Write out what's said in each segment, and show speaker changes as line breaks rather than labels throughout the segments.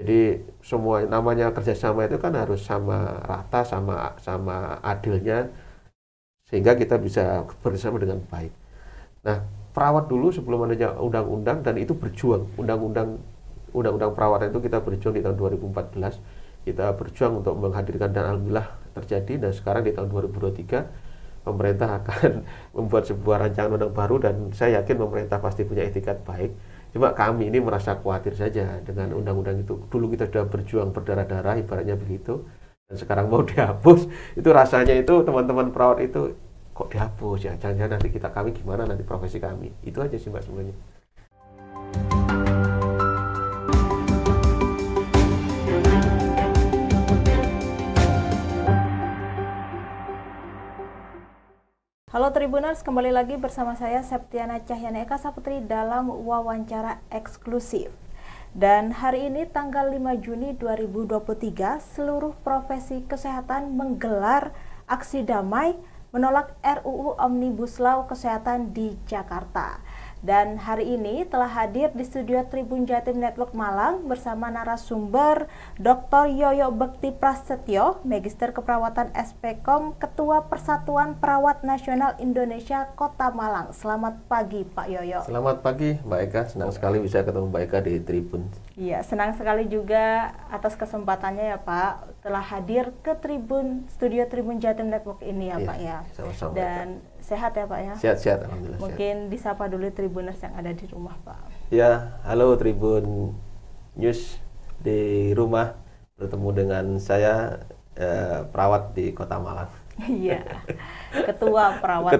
Jadi semua namanya kerjasama itu kan harus sama rata, sama adilnya, sehingga kita bisa bersama dengan baik. Nah, perawat dulu sebelum adanya undang-undang, dan itu berjuang undang-undang perawatan itu kita berjuang di tahun 2014, kita berjuang untuk menghadirkan, dan alhamdulillah terjadi. Dan sekarang di tahun 2023 pemerintah akan membuat sebuah rancangan undang baru, dan saya yakin pemerintah pasti punya etikat baik. Cuma kami ini merasa khawatir saja dengan undang-undang itu. Dulu kita sudah berjuang berdarah-darah, ibaratnya begitu, dan sekarang mau dihapus. Itu rasanya itu teman-teman perawat itu, kok dihapus ya, jangan-jangan nanti kami gimana, nanti profesi kami. Itu aja sih Mbak sebenarnya.
Halo Tribuners, kembali lagi bersama saya Septiana Cahyana Eka Saputri dalam wawancara eksklusif. Dan hari ini tanggal 5 Juni 2023, seluruh profesi kesehatan menggelar aksi damai menolak RUU Omnibus Law Kesehatan di Jakarta. Dan hari ini telah hadir di studio Tribun Jatim Network Malang bersama narasumber Dr. Yoyo Bekti Prasetyo, Magister Keperawatan SPKOM, Ketua Persatuan Perawat Nasional Indonesia Kota Malang. Selamat pagi Pak Yoyo.
Selamat pagi Mbak Eka, senang sekali bisa ketemu Mbak Eka di Tribun.
Iya, senang sekali juga atas kesempatannya ya Pak, telah hadir ke studio Tribun Jatim Network ini ya Pak ya.
Sama-sama.
Dan sehat ya Pak ya?
Sehat-sehat, alhamdulillah.
Mungkin disapa dulu Tribuners yang ada di rumah Pak.
Ya, halo Tribun News di rumah, bertemu dengan saya perawat di Kota Malang.
Iya, Ketua Perawat.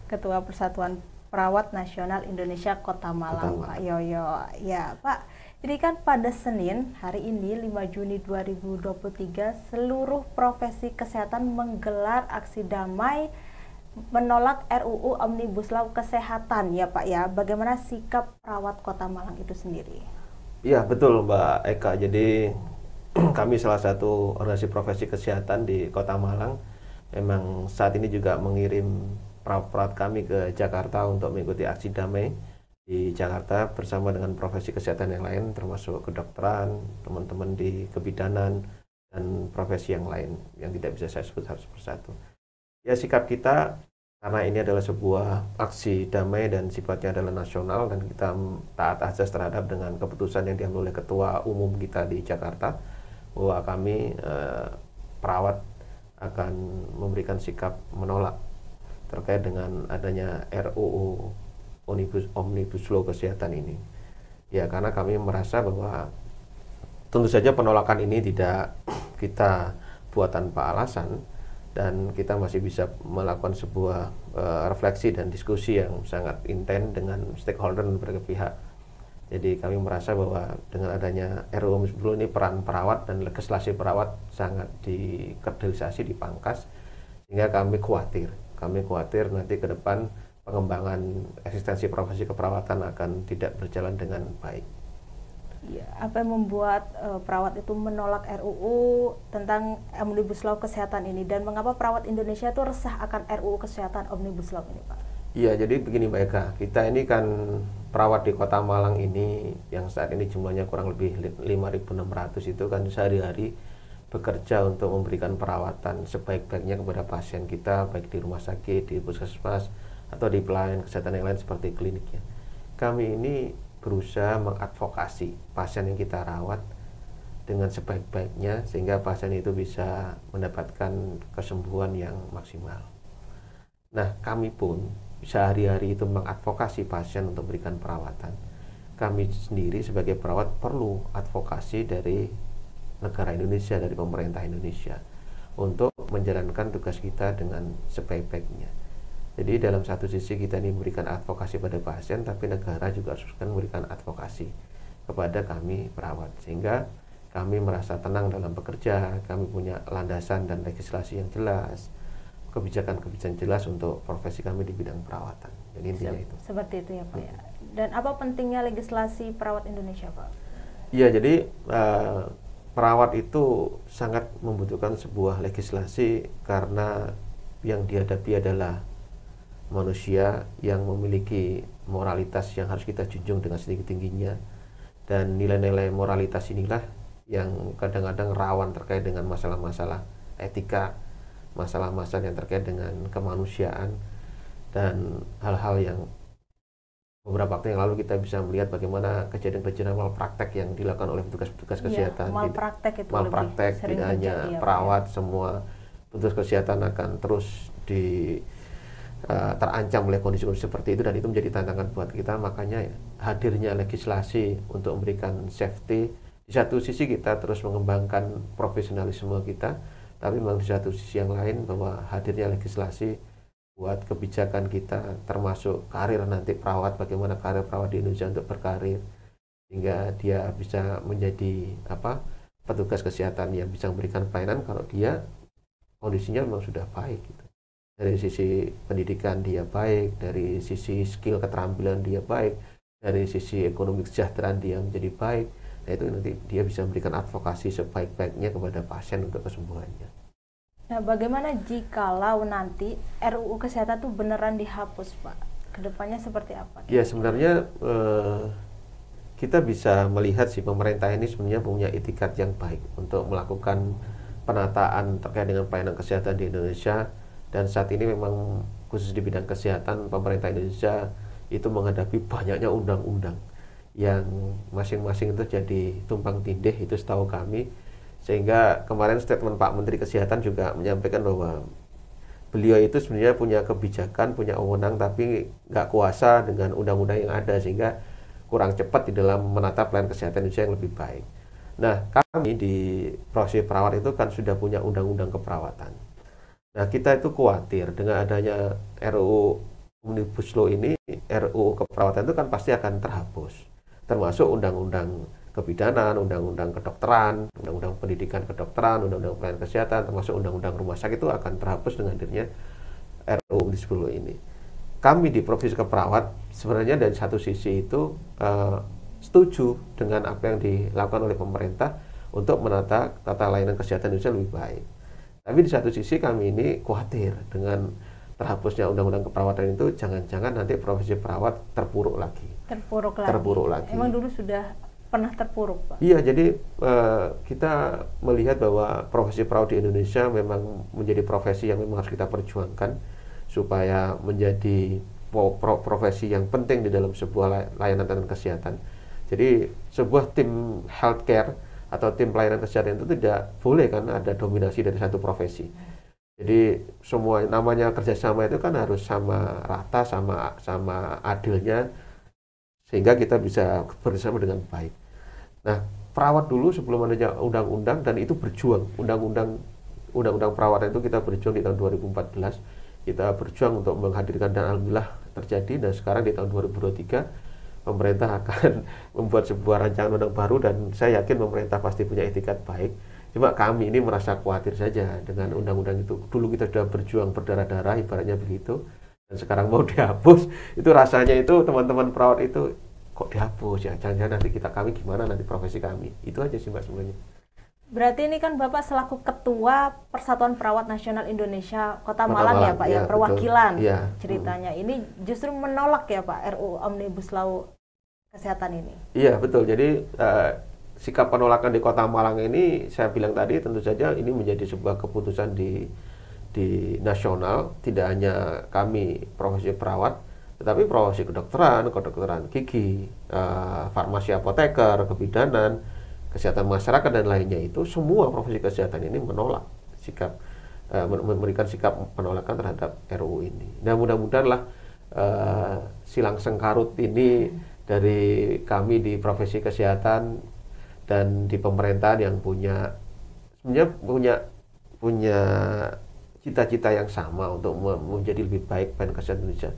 Ketua Persatuan Perawat Nasional Indonesia Kota Malang, Pak Yoyo. Ya Pak, jadi kan pada Senin hari ini 5 Juni 2023 seluruh profesi kesehatan menggelar aksi damai menolak RUU Omnibus Law Kesehatan ya Pak ya. Bagaimana sikap perawat Kota Malang itu sendiri?
Iya betul Mbak Eka, jadi kami salah satu organisasi profesi kesehatan di Kota Malang memang saat ini juga mengirim perawat kami ke Jakarta untuk mengikuti aksi damai di Jakarta bersama dengan profesi kesehatan yang lain, termasuk kedokteran, teman-teman di kebidanan, dan profesi yang lain yang tidak bisa saya sebut harus persatu. Ya, sikap kita karena ini adalah sebuah aksi damai dan sifatnya adalah nasional, dan kita taat azas terhadap dengan keputusan yang diambil oleh Ketua Umum kita di Jakarta, bahwa kami perawat akan memberikan sikap menolak terkait dengan adanya RUU Omnibus Law Kesehatan ini. Ya, karena kami merasa bahwa tentu saja penolakan ini tidak kita buat tanpa alasan, dan kita masih bisa melakukan sebuah refleksi dan diskusi yang sangat intens dengan stakeholder dan berbagai pihak. Jadi kami merasa bahwa dengan adanya RUU Omnibus Law ini, peran perawat dan legislasi perawat sangat dikerdilasi, dipangkas, sehingga kami khawatir nanti ke depan pengembangan eksistensi profesi keperawatan akan tidak berjalan dengan baik.
Ya, apa yang membuat perawat itu menolak RUU tentang Omnibus Law Kesehatan ini, dan mengapa perawat Indonesia itu resah akan RUU Kesehatan Omnibus Law ini Pak?
Iya, jadi begini Mbak Eka, kita ini kan perawat di Kota Malang ini yang saat ini jumlahnya kurang lebih 5.600 itu kan sehari-hari bekerja untuk memberikan perawatan sebaik-baiknya kepada pasien kita, baik di rumah sakit, di puskesmas, atau di pelayanan kesehatan yang lain seperti kliniknya. Kami ini berusaha mengadvokasi pasien yang kita rawat dengan sebaik-baiknya, sehingga pasien itu bisa mendapatkan kesembuhan yang maksimal. Nah, kami pun sehari-hari itu mengadvokasi pasien untuk memberikan perawatan. Kami sendiri sebagai perawat perlu advokasi dari negara Indonesia, dari pemerintah Indonesia, untuk menjalankan tugas kita dengan sebaik-baiknya. Jadi dalam satu sisi kita ini memberikan advokasi pada pasien, tapi negara juga harus memberikan advokasi kepada kami perawat, sehingga kami merasa tenang dalam bekerja, kami punya landasan dan legislasi yang jelas, kebijakan-kebijakan jelas untuk profesi kami di bidang perawatan. Jadi intinya itu.
Seperti itu ya Pak ya. Dan apa pentingnya legislasi perawat Indonesia Pak?
Iya, jadi perawat itu sangat membutuhkan sebuah legislasi, karena yang dihadapi adalah manusia yang memiliki moralitas yang harus kita junjung dengan setinggi-tingginya, Dan nilai-nilai moralitas inilah yang kadang-kadang rawan terkait dengan masalah-masalah etika, masalah-masalah yang terkait dengan kemanusiaan, dan hal-hal yang beberapa waktu yang lalu kita bisa melihat bagaimana kejadian-kejadian malpraktek yang dilakukan oleh petugas-petugas kesehatan.
Malpraktek itu
malpraktek
lebih sering
tidak hanya
terjadi,
perawat, semua petugas kesehatan akan terus terancam oleh kondisi-kondisi seperti itu, dan itu menjadi tantangan buat kita. Makanya hadirnya legislasi untuk memberikan safety. Di satu sisi kita terus mengembangkan profesionalisme kita, tapi memang di satu sisi yang lain bahwa hadirnya legislasi buat kebijakan kita, termasuk karir nanti perawat, bagaimana karir perawat di Indonesia untuk berkarir hingga dia bisa menjadi petugas kesehatan yang bisa memberikan pelayanan kalau dia kondisinya memang sudah baik gitu. Dari sisi pendidikan dia baik, dari sisi skill keterampilan dia baik, dari sisi ekonomi kesejahteraan dia menjadi baik. Nah, itu nanti dia bisa memberikan advokasi sebaik-baiknya kepada pasien untuk kesembuhannya.
Nah, bagaimana jikalau nanti RUU Kesehatan itu beneran dihapus, Pak? Kedepannya seperti apa?
Ya, sebenarnya kita bisa melihat si pemerintah ini sebenarnya punya itikat yang baik untuk melakukan penataan terkait dengan pelayanan kesehatan di Indonesia. Dan saat ini memang khusus di bidang kesehatan, pemerintah Indonesia itu menghadapi banyaknya undang-undang yang masing-masing itu jadi tumpang tindih, itu setahu kami. Sehingga kemarin statement Pak Menteri Kesehatan juga menyampaikan bahwa beliau itu sebenarnya punya kebijakan, punya wewenang, tapi nggak kuasa dengan undang-undang yang ada, sehingga kurang cepat di dalam menata pelayanan kesehatan Indonesia yang lebih baik. Nah, kami di profesi perawat itu kan sudah punya undang-undang keperawatan. Nah, kita itu khawatir dengan adanya RUU Omnibus Law ini, RUU keperawatan itu kan pasti akan terhapus, termasuk undang-undang kebidanan, undang-undang kedokteran, undang-undang pendidikan kedokteran, undang-undang pelayanan kesehatan, termasuk undang-undang rumah sakit itu akan terhapus dengan hadirnya RUU Omnibus Law ini. Kami di profesi keperawat sebenarnya dari satu sisi itu setuju dengan apa yang dilakukan oleh pemerintah untuk menata tata layanan kesehatan Indonesia lebih baik. Tapi di satu sisi kami ini khawatir dengan terhapusnya undang-undang keperawatan itu, jangan-jangan nanti profesi perawat terpuruk lagi. Terpuruk lagi.
Emang dulu sudah pernah terpuruk, Pak?
Iya, jadi kita melihat bahwa profesi perawat di Indonesia memang menjadi profesi yang memang harus kita perjuangkan supaya menjadi profesi yang penting di dalam sebuah layanan kesehatan. Jadi sebuah tim healthcare atau tim pelayanan kesehatan itu tidak boleh kan ada dominasi dari satu profesi. Jadi semua namanya kerjasama itu kan harus sama rata, sama adilnya, sehingga kita bisa bersama dengan baik. Nah, perawat dulu sebelum adanya undang-undang, dan itu berjuang, undang-undang perawatan itu kita berjuang di tahun 2014, kita berjuang untuk menghadirkan, dan alhamdulillah terjadi. Dan sekarang di tahun 2023 pemerintah akan membuat sebuah rancangan undang baru, dan saya yakin pemerintah pasti punya itikat baik. Cuma kami ini merasa khawatir saja dengan undang-undang itu. Dulu kita sudah berjuang berdarah-darah, ibaratnya begitu, dan sekarang mau dihapus. Itu rasanya itu teman-teman perawat itu kok dihapus ya, jangan-jangan nanti kami gimana nanti profesi kami. Itu aja sih Mbak sebenarnya.
Berarti ini kan Bapak selaku Ketua Persatuan Perawat Nasional Indonesia Kota Malang ya Pak, ya perwakilan
ya.
Ceritanya ini justru menolak ya Pak RUU Omnibus Law Kesehatan ini. Iya
betul, jadi sikap penolakan di Kota Malang ini saya bilang tadi tentu saja ini menjadi sebuah keputusan di nasional, tidak hanya kami profesi perawat, tetapi profesi kedokteran gigi, farmasi apoteker, kebidanan, kesehatan masyarakat dan lainnya, itu semua profesi kesehatan ini menolak sikap memberikan sikap penolakan terhadap RUU ini. Nah, mudah-mudahan lah silang sengkarut ini dari kami di profesi kesehatan dan di pemerintahan yang sebenarnya punya cita-cita yang sama untuk menjadi lebih baik pelayanan kesehatan Indonesia.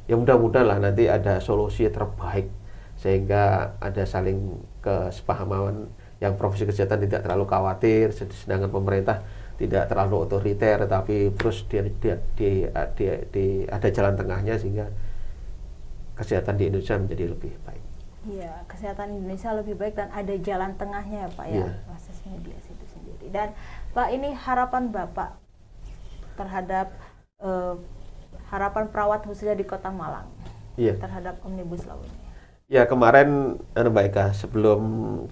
Ya mudah-mudahan lah nanti ada solusi terbaik, sehingga ada saling kesepahaman yang profesi kesehatan tidak terlalu khawatir, sedangkan pemerintah tidak terlalu otoriter, tapi terus ada jalan tengahnya sehingga kesehatan di Indonesia menjadi lebih baik.
Iya, kesehatan Indonesia lebih baik dan ada jalan tengahnya ya Pak ya, proses mediasi itu sendiri. Dan Pak, ini harapan Bapak terhadap harapan perawat khususnya di Kota Malang terhadap Omnibus Law ini.
Ya kemarin Mbak Eka, sebelum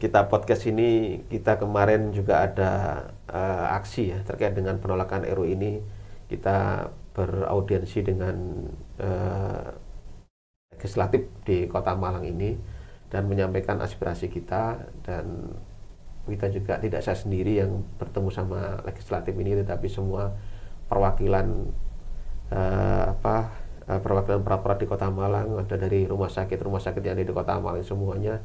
kita podcast ini, kita kemarin juga ada aksi ya terkait dengan penolakan RUU ini. Kita beraudiensi dengan eh, legislatif di Kota Malang ini dan menyampaikan aspirasi kita, dan kita juga tidak saya sendiri yang bertemu sama legislatif ini, tetapi semua perwakilan perwakilan pra-peradilan di Kota Malang, ada dari rumah sakit yang ada di Kota Malang, semuanya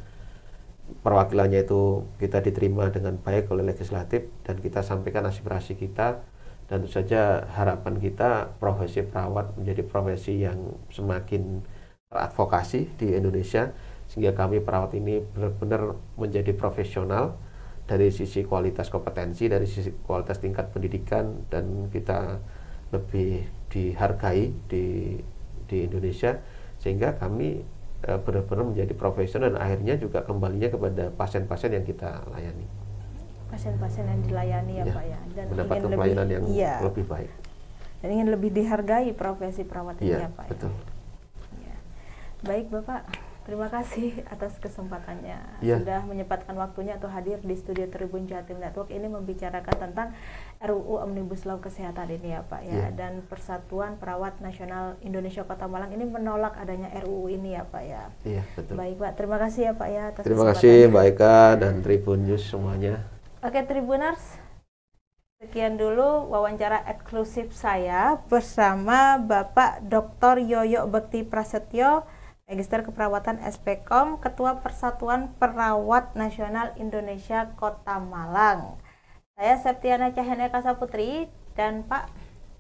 perwakilannya itu kita diterima dengan baik oleh legislatif dan kita sampaikan aspirasi kita. Dan tentu saja harapan kita profesi perawat menjadi profesi yang semakin teradvokasi di Indonesia, sehingga kami perawat ini benar-benar menjadi profesional dari sisi kualitas kompetensi, dari sisi kualitas tingkat pendidikan, dan kita lebih dihargai di Indonesia, sehingga kami benar-benar menjadi profesional dan akhirnya juga kembalinya kepada pasien-pasien yang kita layani.
Pasien-pasien yang dilayani ya, Pak ya, dan
mendapatkan
ingin
pelayanan
lebih,
yang lebih baik.
Dan ingin lebih dihargai profesi perawat ini ya, Pak.
Betul.
Ya. Baik Bapak, terima kasih atas kesempatannya sudah menyempatkan waktunya untuk hadir di studio Tribun Jatim Network ini membicarakan tentang RUU Omnibus Law Kesehatan ini ya Pak ya. Dan Persatuan Perawat Nasional Indonesia Kota Malang ini menolak adanya RUU ini ya Pak ya.
Iya, betul.
Baik Pak, terima kasih ya Pak ya atas
terima kasih Mbak Eka dan Tribun News semuanya.
Oke Tribuners, sekian dulu wawancara eksklusif saya bersama Bapak Dr. Yoyo Bekti Prasetyo, Magister Keperawatan SPKOM, Ketua Persatuan Perawat Nasional Indonesia Kota Malang. Saya Septiana Cahyana Eka Saputri dan Pak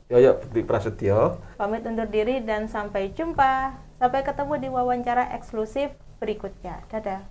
Yoyo Bekti Prasetyo
pamit undur diri dan sampai jumpa. Sampai ketemu di wawancara eksklusif berikutnya. Dadah.